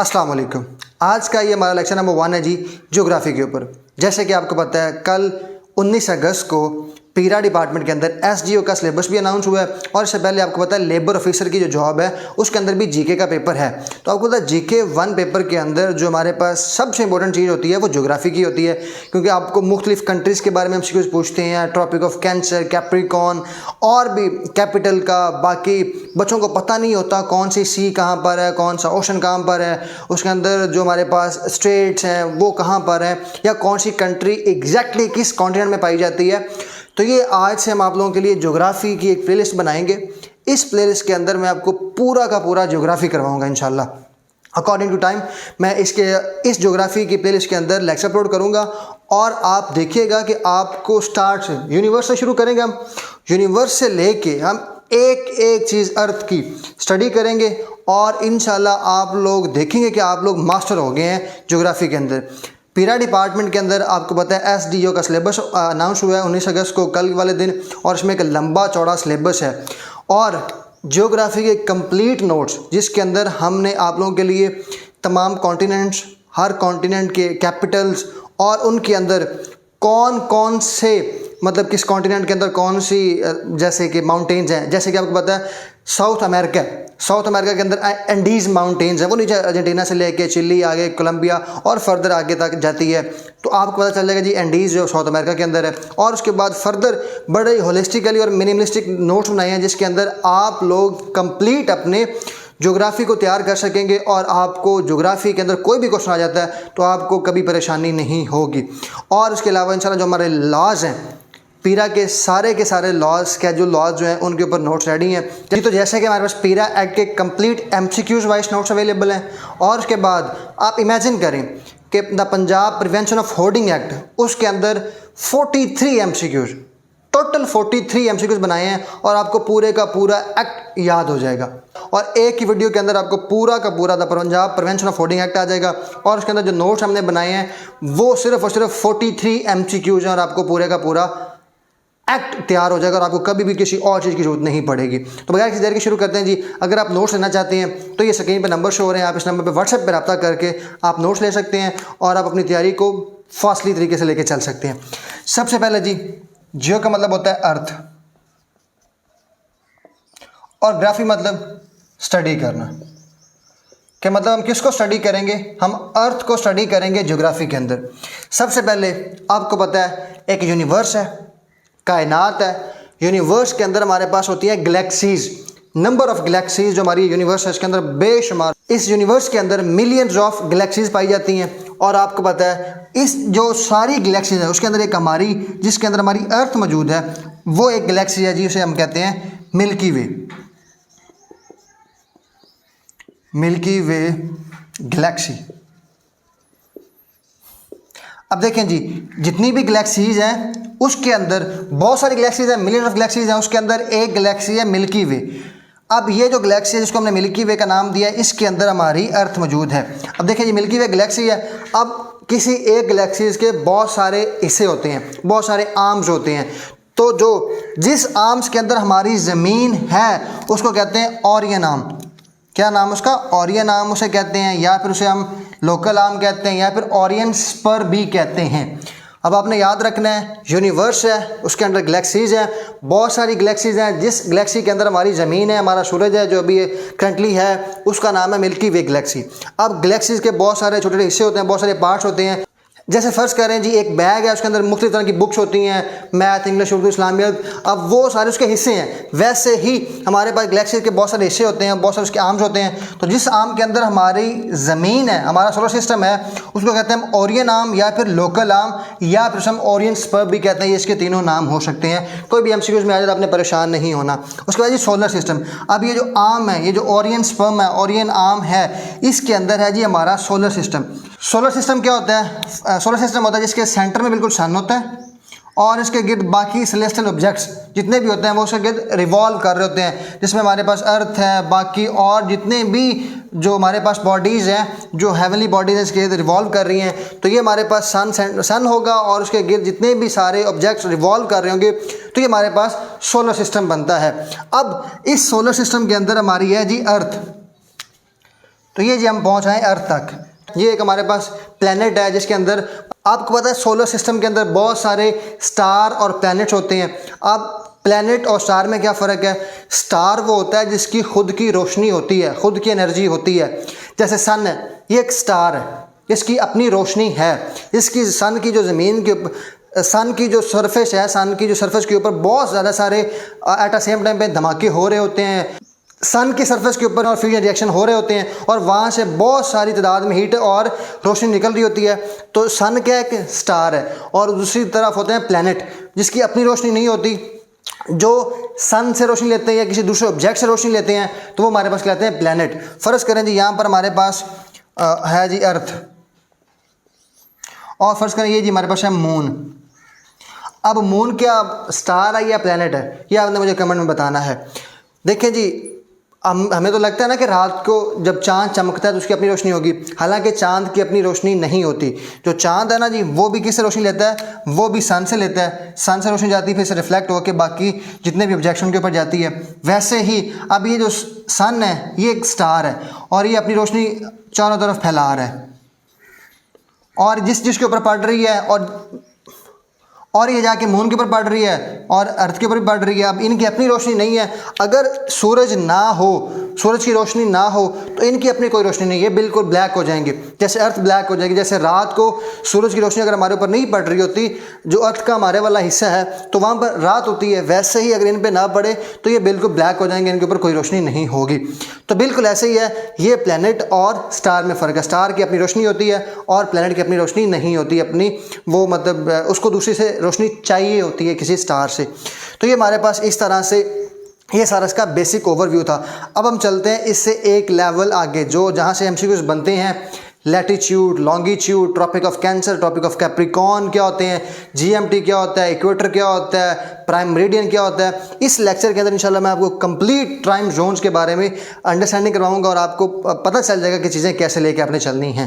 अस्सलाम वालेकुम। आज का ये हमारा लेक्चर नंबर 1 है जी, ज्योग्राफी के ऊपर। जैसे कि आपको पता है, कल 19 अगस्त को पीरा डिपार्टमेंट के अंदर एसजीओ का सिलेबस भी अनाउंस हुआ है और इससे पहले आपको पता है लेबर ऑफिसर की जो जॉब है उसके अंदर भी जीके का पेपर है। तो आपको पता है जीके 1 पेपर के अंदर जो हमारे पास सबसे इंपॉर्टेंट चीज़ होती है वो ज्योग्राफी की होती है, क्योंकि आपको मुख्तलिफ कंट्रीज़ के बारे में एमसीक्यूज़ पूछते हैं, ट्रॉपिक ऑफ कैंसर, कैप्रिकॉन और भी कैपिटल का। बाकी बच्चों को पता नहीं होता कौन सी सी कहाँ पर है, कौन सा ओशन कहाँ पर है, उसके अंदर जो हमारे पास स्टेट्स हैं वो कहाँ पर है, या कौन सी कंट्री एग्जैक्टली किस कॉन्टिनेंट में पाई जाती है। तो ये आज से हम आप लोगों के लिए ज्योग्राफी की एक प्लेलिस्ट बनाएंगे। इस प्लेलिस्ट के अंदर मैं आपको पूरा का पूरा ज्योग्राफी करवाऊंगा इंशाल्लाह। अकॉर्डिंग टू टाइम मैं इस ज्योग्राफी की प्लेलिस्ट के अंदर लेक्चर अपलोड करूंगा और आप देखिएगा कि आपको स्टार्ट से यूनिवर्स से शुरू करेंगे। हम यूनिवर्स से लेके हम एक एक चीज़ अर्थ की स्टडी करेंगे और इंशाल्लाह आप लोग देखेंगे कि आप लोग मास्टर हो गए हैं ज्योग्राफी के अंदर। पीरा डिपार्टमेंट के अंदर आपको पता है एसडीओ का सिलेबस अनाउंस हुआ है 19 अगस्त को, कल वाले दिन, और इसमें एक लंबा चौड़ा सिलेबस है और ज्योग्राफी के कंप्लीट नोट्स जिसके अंदर हमने आप लोगों के लिए तमाम कॉन्टिनेंट्स, हर कॉन्टिनेंट के कैपिटल्स और उनके अंदर कौन कौन से मतलब किस कॉन्टिनेंट के अंदर कौन सी जैसे कि माउंटेन्स हैं। जैसे कि आपको पता है साउथ अमेरिका के अंदर एंडीज़ माउंटेन्स हैं, वो नीचे अर्जेंटीना से लेके चिली आगे कोलंबिया और फर्दर आगे तक जाती है। तो आपको पता चल जाएगा जी एंडीज़ जो साउथ अमेरिका के अंदर है। और उसके बाद फर्दर बड़े होलिस्टिकली और मिनिमलिस्टिक नोट्स बनाए हैं जिसके अंदर आप लोग कंप्लीट अपने ज्योग्राफी को तैयार कर सकेंगे और आपको ज्योग्राफी के अंदर कोई भी क्वेश्चन आ जाता है तो आपको कभी परेशानी नहीं होगी। और उसके अलावा इंशाल्लाह जो हमारे लॉज हैं पीरा के सारे लॉज, स्केड्यूल लॉज जो हैं उनके ऊपर नोट्स रेडी हैं जी। तो जैसे कि हमारे पास पीरा एक्ट के complete MCQs wise notes available हैं। और उसके बाद आप इमेजिन करें कि the Punjab prevention of hoarding act, उसके अंदर 43 एमसीक्यूज, टोटल 43 एमसीक्यूज बनाए हैं और आपको पूरे का पूरा एक्ट याद हो जाएगा। और एक ही वीडियो के अंदर आपको पूरा का पूरा the Punjab prevention of hoarding act आ जाएगा और उसके अंदर जो नोट्स हमने बनाए हैं वो सिर्फ और सिर्फ 43 एमसीक्यूज हैं और आपको पूरे का पूरा एक्ट तैयार हो जाएगा और आपको कभी भी किसी और चीज़ की जरूरत नहीं पड़ेगी। तो बगैर किसी देर के शुरू करते हैं जी। अगर आप नोट्स लेना चाहते हैं तो ये स्क्रीन पे नंबर शो हो रहे हैं, आप इस नंबर पे व्हाट्सएप पे रब्ता करके आप नोट्स ले सकते हैं और आप अपनी तैयारी को फास्टली तरीके से लेके चल सकते हैं। सबसे पहले जी, जियो का मतलब होता है अर्थ और ग्राफी मतलब स्टडी करना। क्या मतलब हम किसको स्टडी करेंगे? हम अर्थ को स्टडी करेंगे ज्योग्राफी के अंदर। सबसे पहले आपको पता है एक यूनिवर्स है, कायनात है। यूनिवर्स के अंदर हमारे पास होती है गैलेक्सीज, नंबर ऑफ गैलेक्सीज जो हमारी यूनिवर्स है इसके अंदर बेशुमार। इस यूनिवर्स के अंदर मिलियंस ऑफ गैलेक्सीज पाई जाती हैं और आपको पता है इस जो सारी गैलेक्सीज है उसके अंदर एक हमारी जिसके अंदर हमारी अर्थ मौजूद है वो एक गैलेक्सी है जी, उसे हम कहते हैं मिल्की वे। मिल्की वे गैलेक्सी। अब देखें जी, जितनी भी गैलेक्सीज हैं उसके अंदर बहुत सारी गैलेक्सीज हैं, मिलियन ऑफ गैलेक्सीज हैं, उसके अंदर एक गैलेक्सी है मिल्की वे। अब ये जो गैलेक्सी है जिसको हमने मिल्की वे का नाम दिया है इसके अंदर हमारी अर्थ मौजूद है। अब देखें जी, मिल्की वे गैलेक्सी है। अब किसी एक गैलेक्सीज के बहुत सारे हिस्से होते हैं, बहुत सारे आर्म्स होते हैं। तो जिस आर्म्स के अंदर हमारी ज़मीन है उसको कहते हैं ओरियन आर्म। क्या नाम उसका? ओरियन आर्म उसे कहते हैं, या फिर उसे हम लोकल आर्म कहते हैं, या फिर ओरियन स्पर भी कहते हैं। अब आपने याद रखना है यूनिवर्स है, उसके अंदर गैलेक्सीज हैं, बहुत सारी गैलेक्सीज हैं। जिस गैलेक्सी के अंदर हमारी ज़मीन है, हमारा सूरज है जो अभी करंटली है, उसका नाम है मिल्की वे गैलेक्सी। अब गैलेक्सीज के बहुत सारे छोटे छोटे हिस्से होते हैं, बहुत सारे पार्ट्स होते हैं। जैसे फ़र्ज़ करें जी एक बैग है, उसके अंदर मुख्तलिफ तरह की बुक्स होती हैं, मैथ, इंग्लिश, उर्दू, इस्लामियत। अब वो सारे उसके हिस्से हैं। वैसे ही हमारे पास गैलेक्सी के बहुत सारे हिस्से होते हैं, बहुत सारे उसके आर्म्स होते हैं। तो जिस आर्म के अंदर हमारी ज़मीन है, हमारा सोलर सिस्टम है, उसको कहते हैं हम ओरियन आर्म या फिर लोकल आर्म या फिर हम ओरियन स्पर भी कहते हैं। ये इसके तीनों नाम हो सकते हैं। कोई भी एमसीक्यूज़ में आ जाए तो आपने परेशान नहीं होना। उसके बाद जी सोलर सिस्टम। अब ये जो आर्म है, ये जो ओरियन स्पर्म है, ओरियन आर्म है, इसके अंदर है जी हमारा सोलर सिस्टम। सोलर सिस्टम क्या होता है? सोलर सिस्टम होता है जिसके सेंटर में बिल्कुल सन होता है और इसके गिर्द बाकी सेलेस्टियल ऑब्जेक्ट्स जितने भी होते हैं वो उसके गिर्द रिवॉल्व कर रहे होते हैं, जिसमें हमारे पास अर्थ है, बाकी और जितने भी जो हमारे पास बॉडीज़ हैं, जो हेवनली बॉडीज़ हैं, इसके गिर्द रिवॉल्व कर रही हैं। तो ये हमारे पास सन होगा और उसके गिर्द जितने भी सारे ऑब्जेक्ट्स रिवॉल्व कर रहे होंगे तो ये हमारे पास सोलर सिस्टम बनता है। अब इस सोलर सिस्टम के अंदर हमारी है जी अर्थ। तो ये जी हम पहुँच आए अर्थ तक। ये एक हमारे पास प्लैनेट है जिसके अंदर आपको पता है सोलर सिस्टम के अंदर बहुत सारे स्टार और प्लैनेट्स होते हैं। अब प्लैनेट और स्टार में क्या फ़र्क है? स्टार वो होता है जिसकी खुद की रोशनी होती है, खुद की एनर्जी होती है। जैसे सन है, ये एक स्टार है, इसकी अपनी रोशनी है। इसकी सन की जो ज़मीन के सन की जो सरफेस है, सन की जो सरफेस के ऊपर बहुत ज़्यादा सारे एट अ सेम टाइम पे धमाके हो रहे होते हैं। सन की सरफेस के ऊपर और फ्यूजन रिएक्शन हो रहे होते हैं और वहाँ से बहुत सारी तादाद में हीट और रोशनी निकल रही होती है। तो सन क्या है? कि स्टार है। और दूसरी तरफ होते हैं प्लैनेट जिसकी अपनी रोशनी नहीं होती, जो सन से रोशनी लेते हैं या किसी दूसरे ऑब्जेक्ट से रोशनी लेते हैं, तो वो हमारे पास कहलाते हैं प्लैनेट। फ़र्ज़ करें जी यहाँ पर हमारे पास है जी अर्थ, और फ़र्ज़ करें ये जी हमारे पास है मून। अब मून क्या स्टार है या प्लैनेट है? ये आपने मुझे कमेंट में बताना है। देखें जी, हमें तो लगता है ना कि रात को जब चांद चमकता है तो उसकी अपनी रोशनी होगी, हालांकि चांद की अपनी रोशनी नहीं होती। जो चांद है ना जी, वो भी किससे रोशनी लेता है? वो भी सन से लेता है। सन से रोशनी जाती है, फिर से रिफ्लेक्ट होकर बाकी जितने भी ऑब्जेक्ट उनके ऊपर जाती है। वैसे ही अब ये जो सन है ये एक स्टार है और ये अपनी रोशनी चारों तरफ फैला रहा है और जिसके ऊपर पड़ रही है और ये जाके मून के ऊपर पड़ रही है और अर्थ के ऊपर भी पड़ रही है। अब इनकी अपनी रोशनी नहीं है। अगर सूरज ना हो, सूरज की रोशनी ना हो, तो इनकी अपनी कोई रोशनी नहीं है, बिल्कुल ब्लैक हो जाएंगे। जैसे अर्थ ब्लैक हो जाएगी, जैसे रात को सूरज की रोशनी अगर हमारे ऊपर नहीं पड़ रही होती, जो अर्थ का हमारे वाला हिस्सा है, तो वहाँ पर रात होती है, वैसे ही अगर इन पर ना पड़े तो ये बिल्कुल ब्लैक हो जाएंगे, इनके ऊपर कोई रोशनी नहीं होगी। तो बिल्कुल ऐसे ही है, ये प्लैनेट और स्टार में फ़र्क है। स्टार की अपनी रोशनी होती है और प्लैनेट की अपनी रोशनी नहीं होती, अपनी वो मतलब उसको दूसरी से रोशनी चाहिए होती है किसी स्टार से। तो ये हमारे पास इस तरह से ये सारा इसका बेसिक ओवरव्यू था। अब हम चलते हैं इससे एक लेवल आगे, जो जहाँ से एमसीक्यूज बनते हैं। Latitude, longitude, Tropic of Cancer, Tropic of Capricorn क्या होते हैं, जीएमटी क्या होता है, इक्वेटर क्या होता है, प्राइम मेरिडियन क्या होता है। इस लेक्चर के अंदर इंशाल्लाह मैं आपको कंप्लीट टाइम जोन्स के बारे में अंडरस्टैंडिंग करवाऊंगा और आपको पता चल जाएगा कि चीज़ें कैसे लेके आपने चलनी हैं।